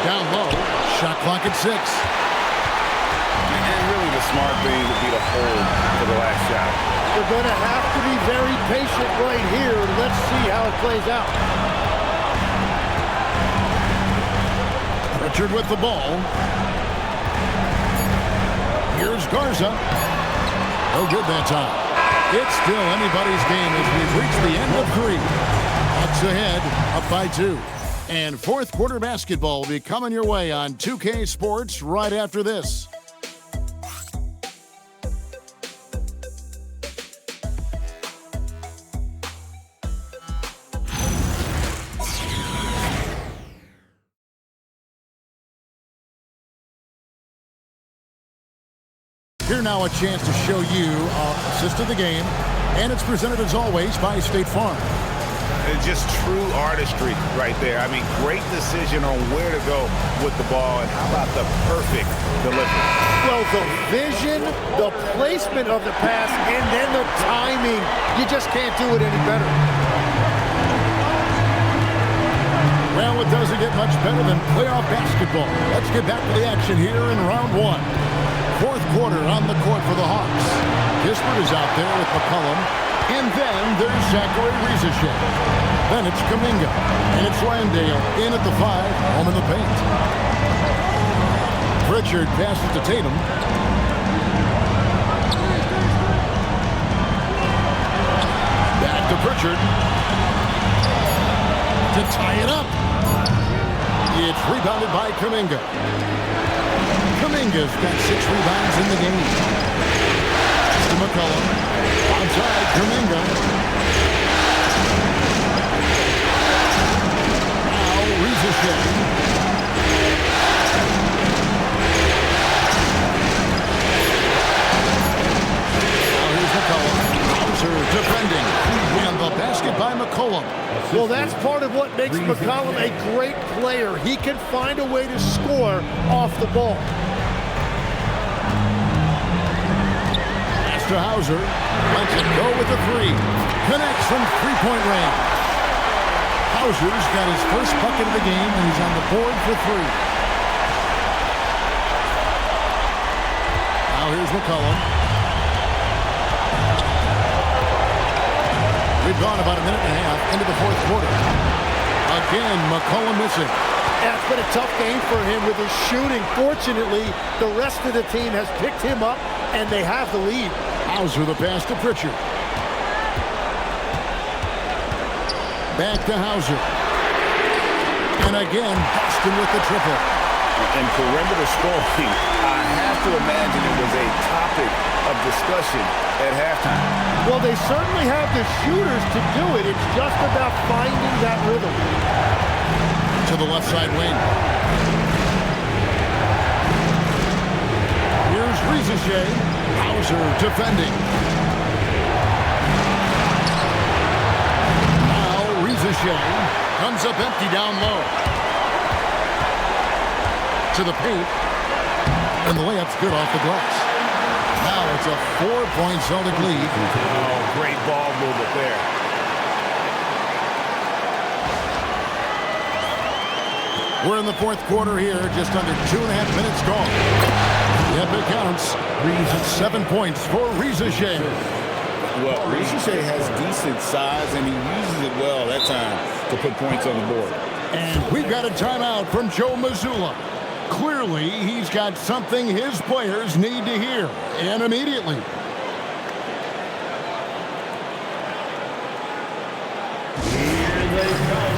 Down low. Shot clock at 6. And really the smart thing would be to hold for the last shot. They're going to have to be very patient right here. Let's see how it plays out. Pritchard with the ball. Here's Garza. No good that time. It's still anybody's game as we've reached the end of 3. Hawks ahead, up by 2. And fourth quarter basketball will be coming your way on 2K Sports right after this. Here now a chance to show you assist of the game, and it's presented as always by State Farm. It's just true artistry right there. I mean, great decision on where to go with the ball, and how about the perfect delivery? Well, the vision, the placement of the pass, and then the timing. You just can't do it any better. Well, it doesn't get much better than playoff basketball. Let's get back to the action here in round 1. Fourth quarter on the court for the Hawks. Kispert is out there with McCollum. And then there's Zachary Riesesheim. Then it's Kuminga. And it's Landale in at the 5, home in the paint. Pritchard passes to Tatum. Back to Pritchard. To tie it up. It's rebounded by Kuminga. Kuminga's got 6 rebounds in the game. To McCollum. Outside, Kuminga. Now, Riesesheim. Now here's McCollum. Hauser defending. And the basket by McCollum. Well, that's part of what makes McCollum a great player. He can find a way to score off the ball. To Hauser, lets it go with the 3. Connects from 3-point range. Hauser's got his first bucket of the game, and he's on the board for 3. Now here's McCollum. We've gone about a minute and a half into the fourth quarter. Again, McCollum missing. Yeah, it's been a tough game for him with his shooting. Fortunately, the rest of the team has picked him up, and they have the lead. Hauser the pass to Pritchard. Back to Hauser. And again, Boston with the triple. And perimeter scoring, I have to imagine it was a topic of discussion at halftime. Well, they certainly have the shooters to do it. It's just about finding that rhythm. To the left side wing. Here's Riesesheim. Hauser defending. Now Riesesheim comes up empty down low. To the paint. And the layup's good off the glass. Now it's a 4-point Celtic lead. Oh, great ball movement there. We're in the fourth quarter here, just under 2.5 minutes gone. Yep, it counts. That's 7 points for Riesesheim. Well, Riesesheim has decent size, and he uses it well that time to put points on the board. And we've got a timeout from Joe Mazzulla. Clearly, he's got something his players need to hear, and immediately. Here they come.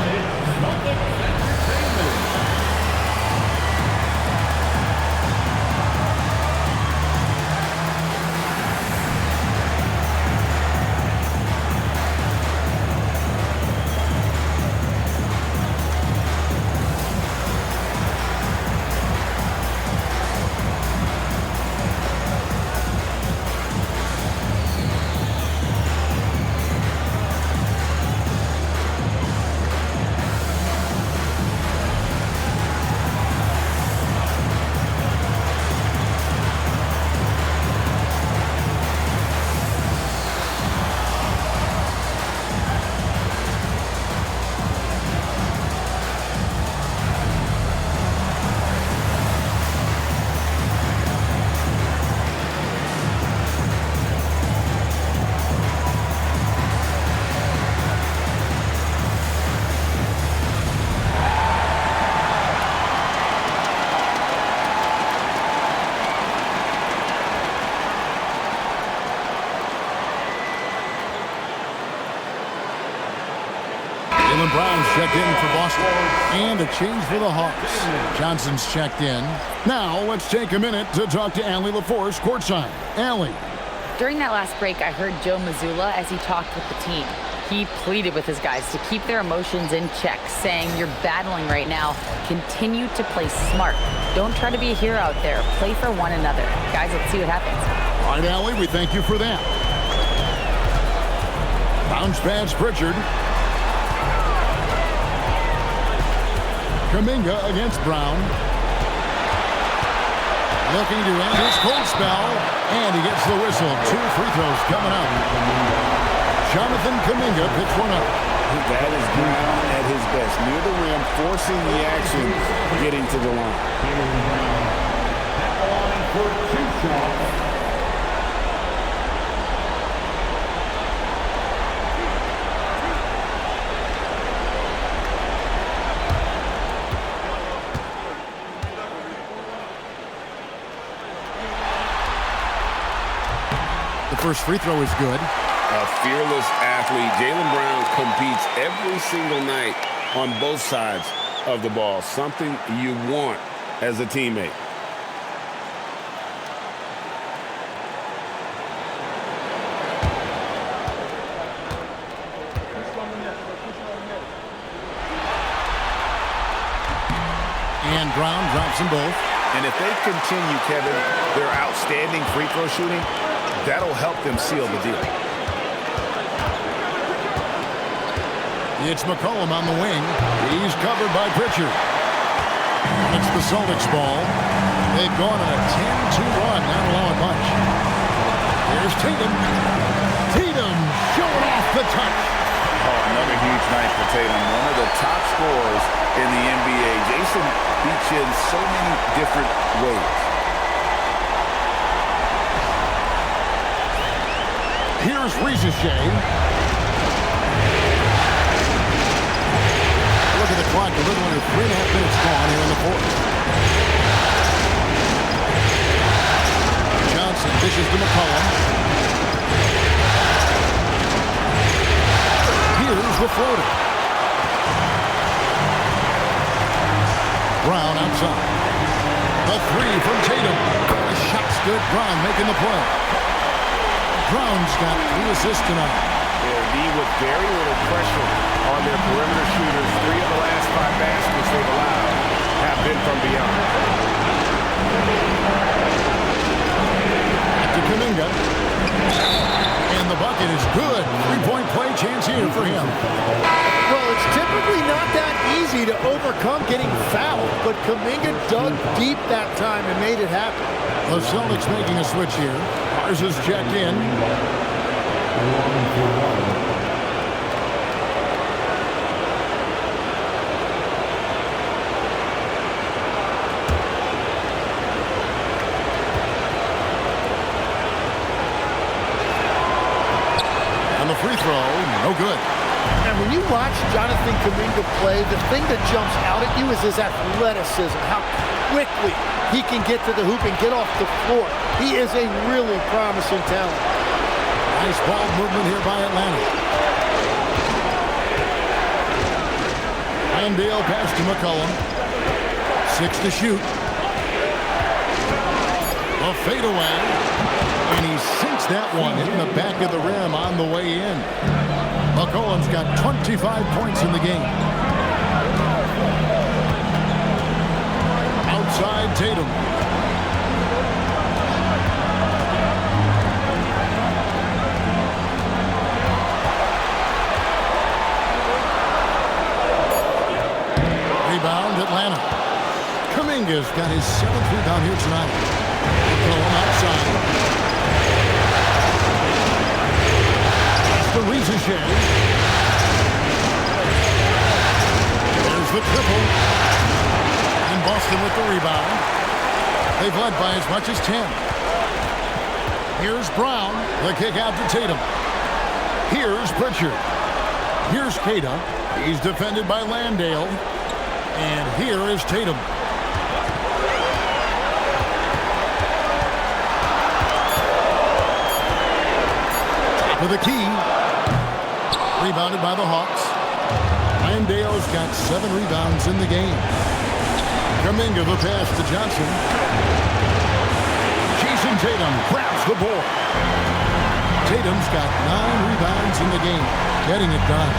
Jaylen Brown's checked in for Boston. And a change for the Hawks. Johnson's checked in. Now let's take a minute to talk to Allie LaForce courtside. Allie. During that last break, I heard Joe Mazzulla as he talked with the team. He pleaded with his guys to keep their emotions in check, saying, "You're battling right now. Continue to play smart. Don't try to be a hero out there. Play for one another." Guys, let's see what happens. All right, Allie, we thank you for that. Bounce pass, Pritchard. Kuminga against Brown. Looking to end his cold spell, and he gets the whistle. 2 free throws coming up. Jonathan Kuminga picks one up. That is Brown at his best. Near the rim, forcing the action, getting to the line. At the line for 2 shots. The first free throw is good. A fearless athlete. Jaylen Brown competes every single night on both sides of the ball. Something you want as a teammate. And Brown drops them both. And if they continue, Kevin, their outstanding free throw shooting, that'll help them seal the deal. It's McCollum on the wing. He's covered by Pritchard. It's the Celtics ball. They've gone on a 10-2 run, not allowing much. Here's Tatum. Tatum showing off the touch. Oh, another huge night for Tatum. One of the top scorers in the NBA. Jason beats you in so many different ways. Here's Ricochet. Look at the clock. A little under 3.5 minutes gone here in the fourth. Johnson dishes to McCollum. Here's the floater. Brown outside. The three from Tatum. The shot's good. Brown making the play. Brown's got 3 assists tonight. They'll be with very little pressure on their perimeter shooters. 3 of the last 5 baskets they've allowed have been from beyond. Back to Kuminga. And the bucket is good. 3-point play chance here for him. Well, it's typically not that easy to overcome getting fouled, but Kuminga dug deep that time and made it happen. The Celtics making a switch here. Ours is checked in. And the free throw, no good. And when you watch Jonathan Kuminga play, the thing that jumps out at you is his athleticism, how quickly he can get to the hoop and get off the floor. He is a really promising talent. Nice ball movement here by Atlanta. Landale pass to McCollum. 6 to shoot. A fadeaway. And he sinks that one in the back of the rim on the way in. McCollum's got 25 points in the game. Outside Tatum. Rebound Atlanta. Kuminga's got his 7th rebound here tonight. McCollum outside. That's the Ricochet. There's the triple. And Boston with the rebound. They've led by as much as 10. Here's Brown. The kick out to Tatum. Here's Pritchard. Here's Queta. He's defended by Landale. And here is Tatum. Top of the key. Rebounded by the Hawks. Landeo's got 7 rebounds in the game. Kuminga the pass to Johnson. Jason Tatum grabs the ball. Tatum's got 9 rebounds in the game, getting it done.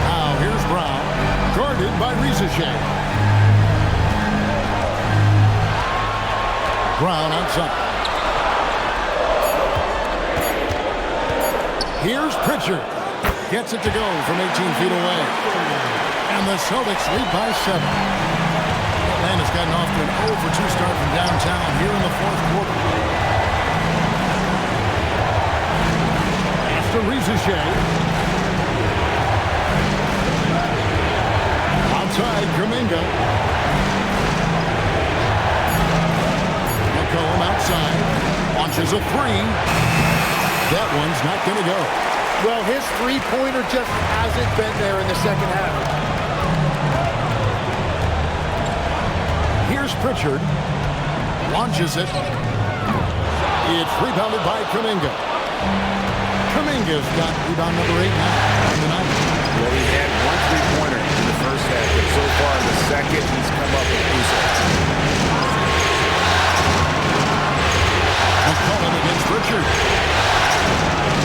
Now here's Brown, guarded by Rizichet. Brown outside. Here's Pritchard. Gets it to go from 18 feet away. And the Celtics lead by 7. Atlanta's gotten off to an 0-for-2 start from downtown here in the fourth quarter. After Rizichet. Outside Kuminga. McCollum outside. Launches a 3. That one's not going to go. Well, his three-pointer just hasn't been there in the second half. Here's Pritchard. Launches it. It's rebounded by Kuminga. Kuminga's got rebound number 8 now on the night. Well, he had 1 three-pointer in the first half, but so far in the second, he's come up with results. McCollum against Pritchard.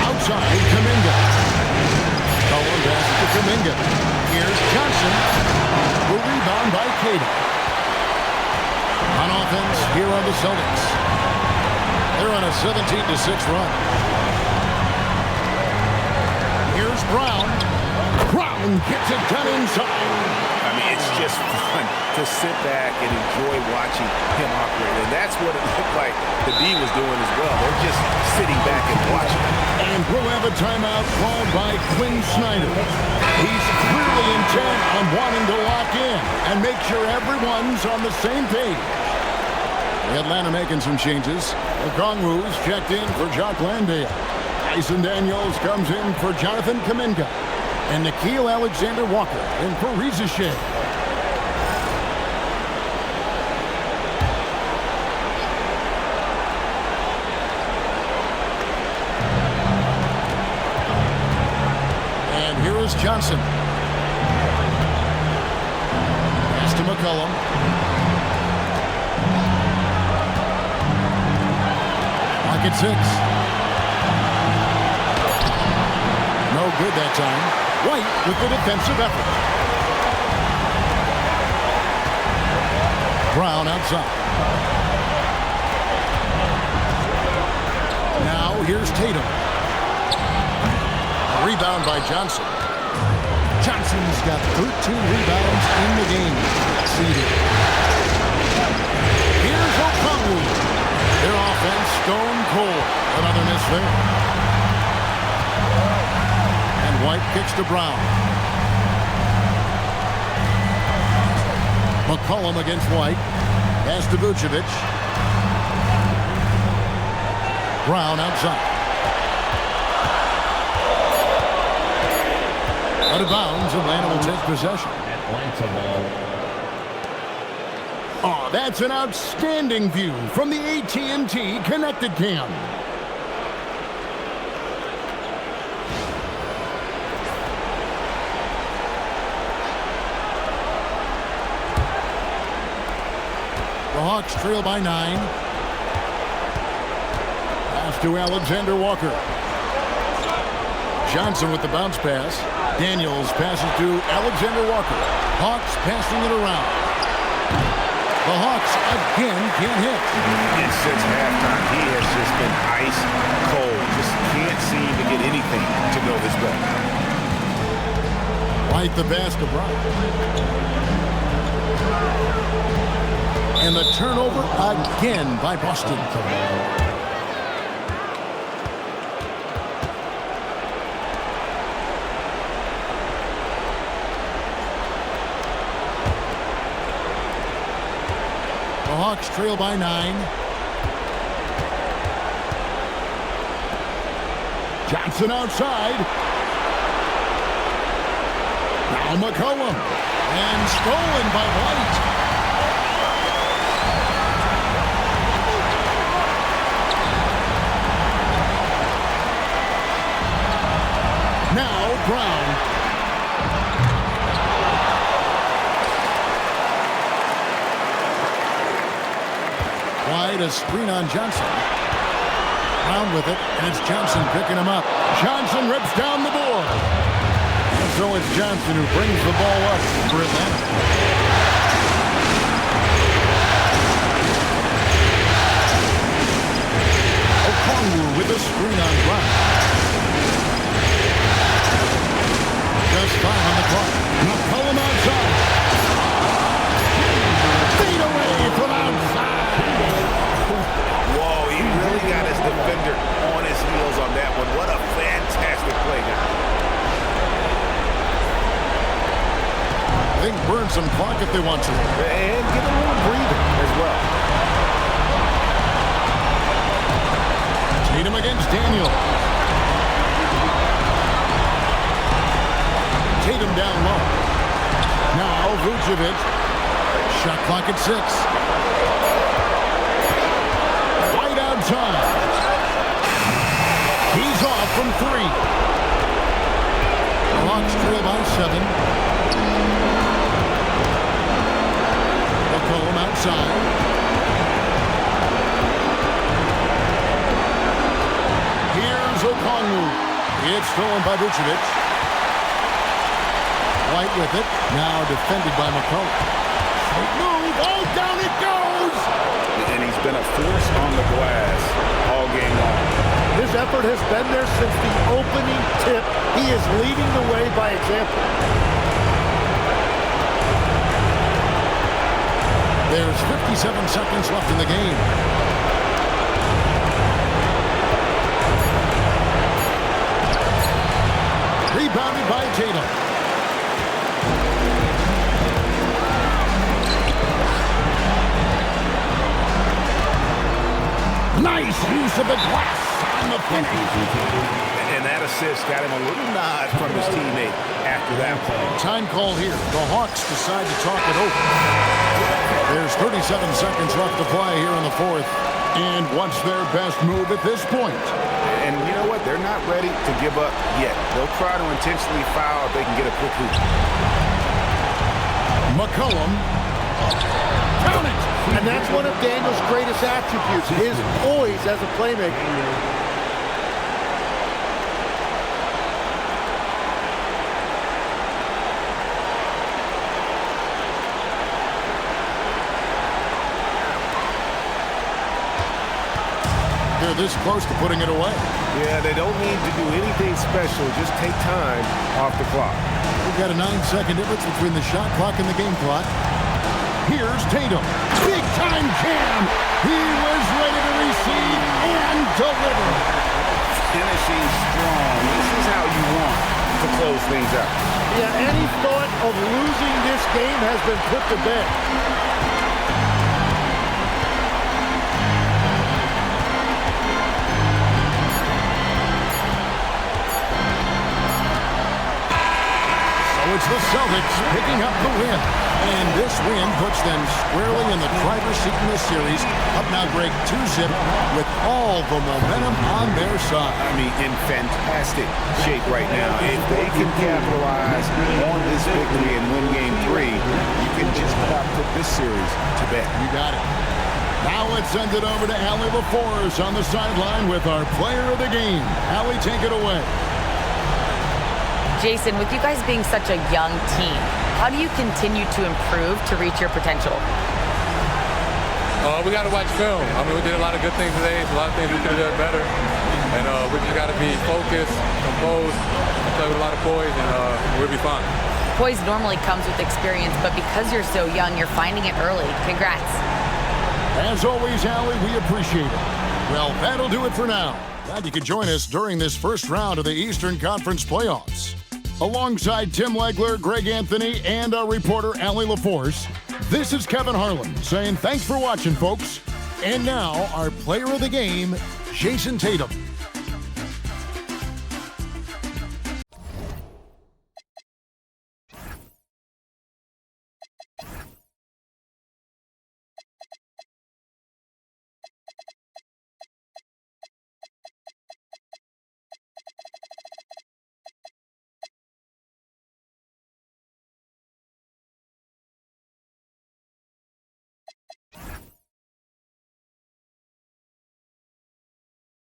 Outside, Kuminga. Cullen passes to Kuminga. Here's Johnson. The rebound by Cato. On offense, here are the Celtics. They're on a 17-6 run. Here's Brown. Brown gets it done inside. I mean, it's just fun to sit back and enjoy watching him operate. And that's what it looked like the D was doing as well. They're just sitting back and watching. And we'll have a timeout called by Quinn Snyder. He's clearly intent on wanting to lock in and make sure everyone's on the same page. Atlanta making some changes. Okongwu's checked in for Jock Landale. Tyson Daniels comes in for Jonathan Kuminga. And Nickeil Alexander-Walker in for Rizichet. And here is Johnson. Pass to McCollum. Lock at 6. No good that time. White with the defensive effort. Brown outside. Now here's Tatum. A rebound by Johnson. Johnson's got 13 rebounds in the game. Seeded. Here's Okongwu. Their offense stone cold. Another miss there. White kicks to Brown. McCollum against White. Pass to Vucevic. Brown outside. Out of bounds, Atlanta will take possession. Oh, that's an outstanding view from the AT&T Connected Cam. The Hawks trail by 9. Pass to Alexander-Walker. Johnson with the bounce pass. Daniels passes to Alexander-Walker. Hawks passing it around. The Hawks again can't hit. And since halftime, he has just been ice cold. Just can't seem to get anything to go his way. Right the pass to Brown. And the turnover again by Boston. The Hawks trail by 9. Johnson outside. Now McCollum. And stolen by White. Now Brown. Wide, a screen on Johnson. Brown with it, and it's Johnson picking him up. Johnson rips down the board. And so it's Johnson who brings the ball up for Atlanta. Okongwu with a screen on Brown. Just 5 on the clock. McCollum outside. Fade away from outside. Whoa, he really got his defender on his heels on that one. What a fantastic play, guys. They can burn some clock if they want to. And get a little breather as well. Tatum against Daniel. Tatum down low. Now Vucevic. Shot clock at 6. Right outside. He's off from 3. Hawks trail by 7. McCollum outside. Here's Okongwu. It's stolen by Vucevic. White with it. Now defended by McCollum. Move. Oh, down it goes. And he's been a force on the glass all game long. His effort has been there since the opening tip. He is leading the way by example. There's 57 seconds left in the game. Rebounded by Tatum. Nice use of the glass on the finish. And that assist got him a little nod from his teammate after that play. Time call here. The Hawks decide to talk it over. There's 37 seconds left to play here in the 4th. And what's their best move at this point? And you know what? They're not ready to give up yet. They'll try to intentionally foul if they can get a quick hoop. McCollum. Count it! And that's one of Daniel's greatest attributes, his poise as a playmaker. They're this close to putting it away. Yeah, they don't need to do anything special. Just take time off the clock. We've got a 9-second difference between the shot clock and the game clock. Here's Tatum. Big-time jam. He was ready to receive and deliver. Finishing strong. This is how you want to close things out. Yeah, any thought of losing this game has been put to bed. It's the Celtics picking up the win. And this win puts them squarely in the driver's seat in this series. Up now, Greg, 2-zip with all the momentum on their side. I mean, in fantastic shape right now. If they can capitalize on this victory and win Game 3, you can just about put this series to bed. You got it. Now let's send it over to Allie LaForce on the sideline with our player of the game. Allie, take it away. Jason, with you guys being such a young team, how do you continue to improve to reach your potential? We got to watch film. I mean, we did a lot of good things today. A lot of things we could have done better. And we just got to be focused, composed, play with a lot of poise, and we'll be fine. Poise normally comes with experience, but because you're so young, you're finding it early. Congrats. As always, Allie, we appreciate it. Well, that'll do it for now. Glad you could join us during this first round of the Eastern Conference playoffs. Alongside Tim Legler, Greg Anthony, and our reporter, Allie LaForce, this is Kevin Harlan saying thanks for watching, folks. And now, our player of the game, Jason Tatum.